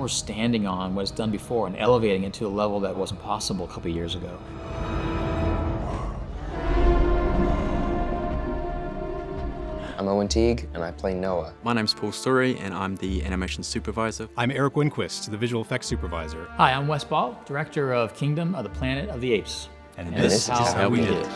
we're standing on what it's done before and elevating it to a level that wasn't possible a couple of years ago. I'm Owen Teague, and I play Noah. My name's Paul Story, and I'm the animation supervisor. I'm Eric Winquist, the visual effects supervisor. Hi, I'm Wes Ball, director of Kingdom of the Planet of the Apes. And this is how we did it.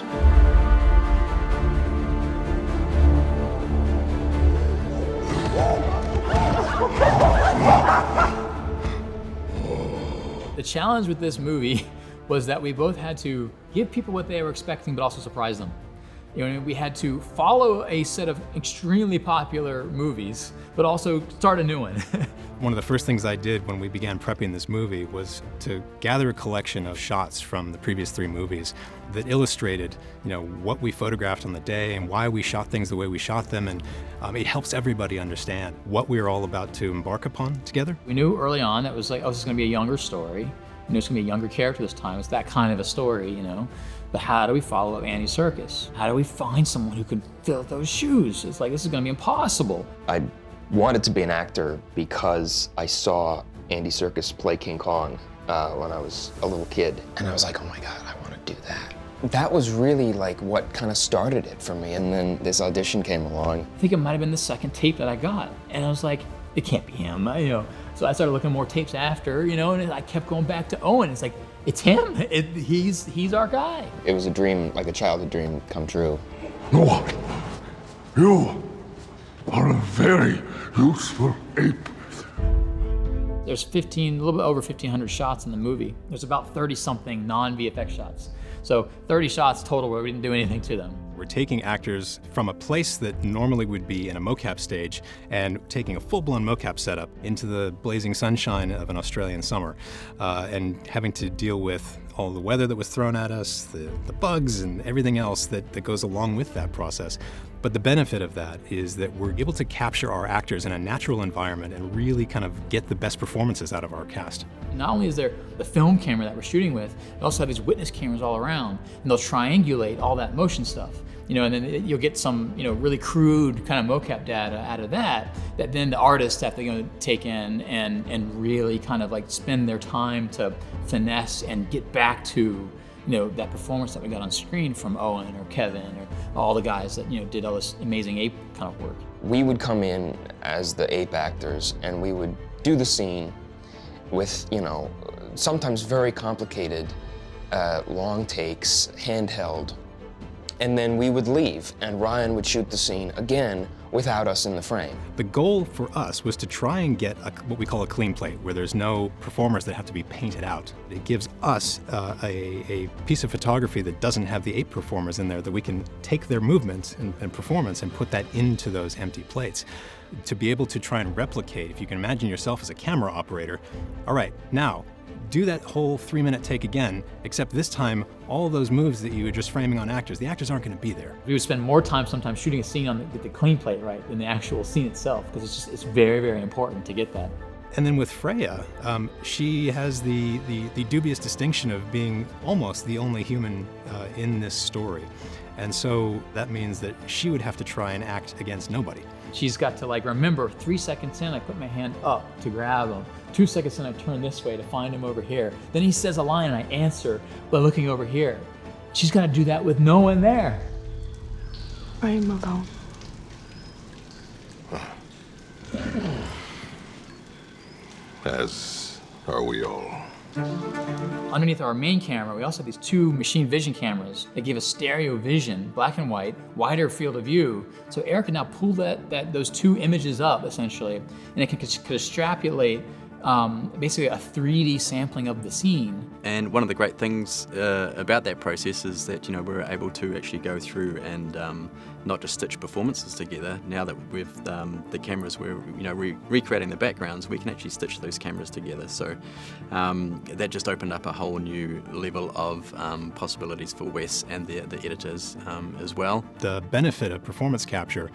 The challenge with this movie was that we both had to give people what they were expecting, but also surprise them. You know, we had to follow a set of extremely popular movies, but also start a new one. One of the first things I did when we began prepping this movie was to gather a collection of shots from the previous 3 movies that illustrated, what we photographed on the day and why we shot things the way we shot them, and it helps everybody understand what we were all about to embark upon together. We knew early on that it was like, oh, this is going to be a younger story. It's going to be a younger character this time. It's that kind of a story, But how do we follow up Andy Serkis? How do we find someone who can fill those shoes? It's like, this is going to be impossible. I wanted to be an actor because I saw Andy Serkis play King Kong when I was a little kid. And I was like, oh my God, I want to do that. That was really like what kind of started it for me. And then this audition came along. I think it might have been the second tape that I got. And I was like, it can't be him, So I started looking more tapes after, and I kept going back to Owen. It's like, it's him. He's our guy. It was a dream, like a childhood dream come true. Noah, you are a very useful ape. There's a little bit over 1,500 shots in the movie. There's about 30-something non-VFX shots. So 30 shots total where we didn't do anything to them. We're taking actors from a place that normally would be in a mocap stage and taking a full-blown mocap setup into the blazing sunshine of an Australian summer and having to deal with all the weather that was thrown at us, the bugs and everything else that goes along with that process. But the benefit of that is that we're able to capture our actors in a natural environment and really kind of get the best performances out of our cast. Not only is there the film camera that we're shooting with, we also have these witness cameras all around, and they'll triangulate all that motion stuff. And then you'll get some, really crude kind of mocap data out of that then the artists have to take in and really kind of like spend their time to finesse and get back to, that performance that we got on screen from Owen or Kevin or all the guys that, did all this amazing ape kind of work. We would come in as the ape actors and we would do the scene with, sometimes very complicated long takes, handheld. And then we would leave, and Ryan would shoot the scene again without us in the frame. The goal for us was to try and get what we call a clean plate, where there's no performers that have to be painted out. It gives us a piece of photography that doesn't have the ape performers in there, that we can take their movements and performance and put that into those empty plates. To be able to try and replicate, if you can imagine yourself as a camera operator, all right, now, do that whole 3-minute take again, except this time, all those moves that you were just framing on actors, the actors aren't going to be there. We would spend more time sometimes shooting a scene on the clean plate, right, than the actual scene itself, because it's very, very important to get that. And then with Freya, she has the dubious distinction of being almost the only human in this story. And so that means that she would have to try and act against nobody. She's got to remember 3 seconds in, I put my hand up to grab him. 2 seconds in, I turn this way to find him over here. Then he says a line and I answer by looking over here. She's got to do that with no one there. Where are you going? As are we all. Underneath our main camera, we also have these 2 machine vision cameras that give us stereo vision, black and white, wider field of view. So Eric can now pull those 2 images up, essentially, and it can extrapolate basically a 3D sampling of the scene. And one of the great things about that process is that we're able to actually go through and not just stitch performances together. Now that with the cameras, we're recreating the backgrounds, we can actually stitch those cameras together. So that just opened up a whole new level of possibilities for Wes and the editors as well. The benefit of performance capture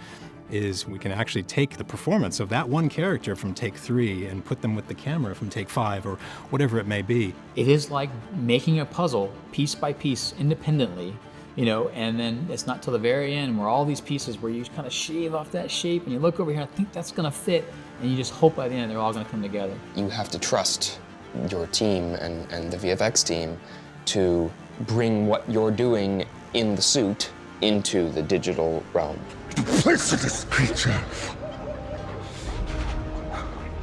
is we can actually take the performance of that one character from take 3 and put them with the camera from take 5 or whatever it may be. It is like making a puzzle piece by piece independently you know, and then it's not till the very end where all these pieces where you kind of shave off that shape and you look over here and think that's gonna fit, and you just hope by the end they're all gonna come together. You have to trust your team and the VFX team to bring what you're doing in the suit into the digital realm. Duplicitous creature.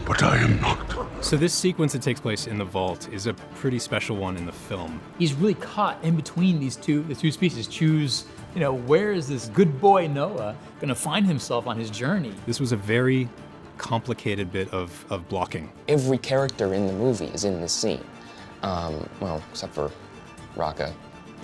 But I am not. So this sequence that takes place in the vault is a pretty special one in the film. He's really caught in between the two species. Choose, you know, where is this good boy Noah gonna find himself on his journey? This was a very complicated bit of blocking. Every character in the movie is in this scene. Well, except for Raka,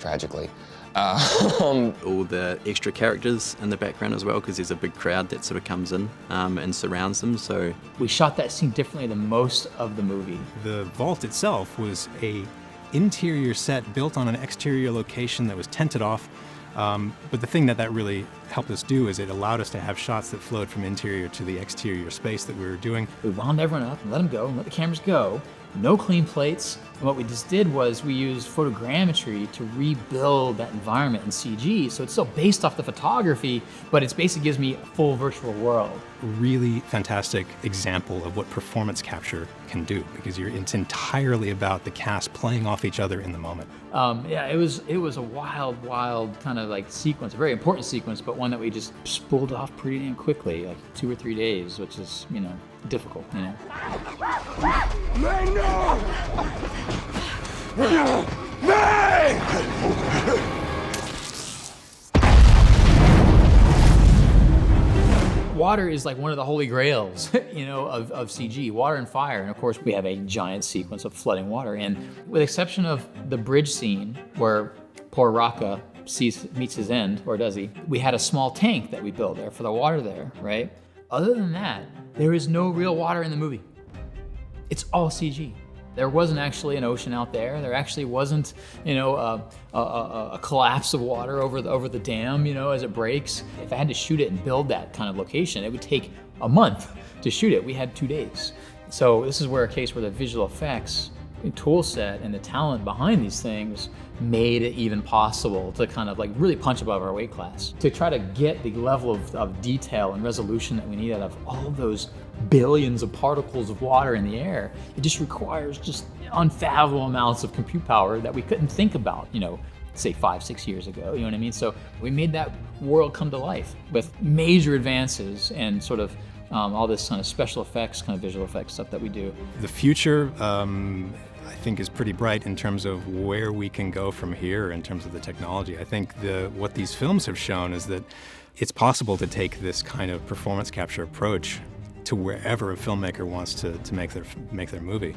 tragically. All the extra characters in the background as well, because there's a big crowd that sort of comes in and surrounds them. So We shot that scene differently than most of the movie. The vault itself was a interior set built on an exterior location that was tented off. But the thing that really helped us do is it allowed us to have shots that flowed from interior to the exterior space that we were doing. We wound everyone up and let them go and let the cameras go. No clean plates. And what we just did was we used photogrammetry to rebuild that environment in CG. So it's still based off the photography, but it basically gives me a full virtual world. Really fantastic example of what performance capture can do, because it's entirely about the cast playing off each other in the moment. Yeah, it was a wild kind of like sequence, a very important sequence, but one that we just spooled off pretty damn quickly, like 2 or 3 days, which is, you know, difficult, you know. Water is like one of the holy grails, you know, of CG, water and fire. And of course, we have a giant sequence of flooding water. And with the exception of the bridge scene where poor Raka meets his end, or does he? We had a small tank that we built there for the water there, right? Other than that, there is no real water in the movie. It's all CG. There wasn't actually an ocean out there. There actually wasn't, you know, a collapse of water over the dam, you know, as it breaks. If I had to shoot it and build that kind of location, it would take a month to shoot it. We had 2 days. So this is where a case where the visual effects tool set and the talent behind these things made it even possible to kind of like really punch above our weight class. To try to get the level of detail and resolution that we need out of all those billions of particles of water in the air, it just requires just unfathomable amounts of compute power that we couldn't think about, you know, say 5-6 years ago, you know what I mean? So we made that world come to life with major advances and sort of all this kind of special effects, kind of visual effects stuff that we do. The future, I think, is pretty bright in terms of where we can go from here in terms of the technology. I think what these films have shown is that it's possible to take this kind of performance capture approach to wherever a filmmaker wants to make their movie.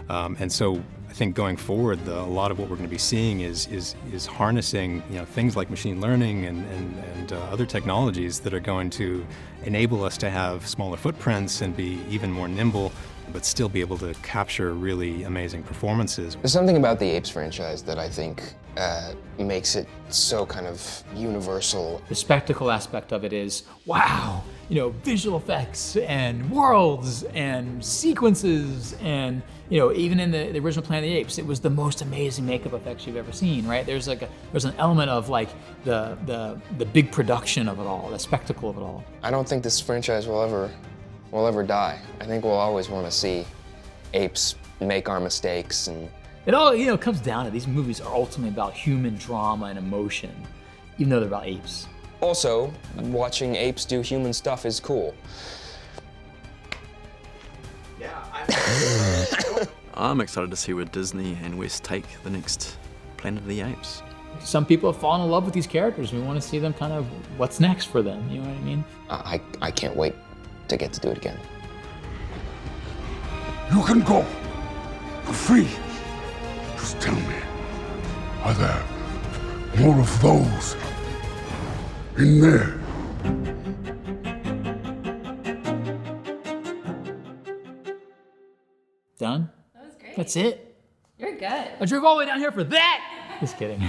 And so I think going forward, a lot of what we're going to be seeing is harnessing, you know, things like machine learning and other technologies that are going to enable us to have smaller footprints and be even more nimble, but still be able to capture really amazing performances. There's something about the Apes franchise that I think makes it so kind of universal. The spectacle aspect of it is, wow, you know, visual effects and worlds and sequences and, you know, even in the original Planet of the Apes, it was the most amazing makeup effects you've ever seen, right? There's an element of like the big production of it all, the spectacle of it all. I don't think this franchise will ever die. I think we'll always want to see apes make our mistakes. And it all, you know, comes down to these movies are ultimately about human drama and emotion, even though they're about apes. also, watching apes do human stuff is cool. I'm excited to see where Disney and West take the next Planet of the Apes. Some people have fallen in love with these characters. We want to see them kind of, what's next for them, you know what I mean? I can't wait to get to do it again. You can go. You're free. Just tell me, are there more of those in there? Done? That was great. That's it? You're good. I drove all the way down here for that! Just kidding.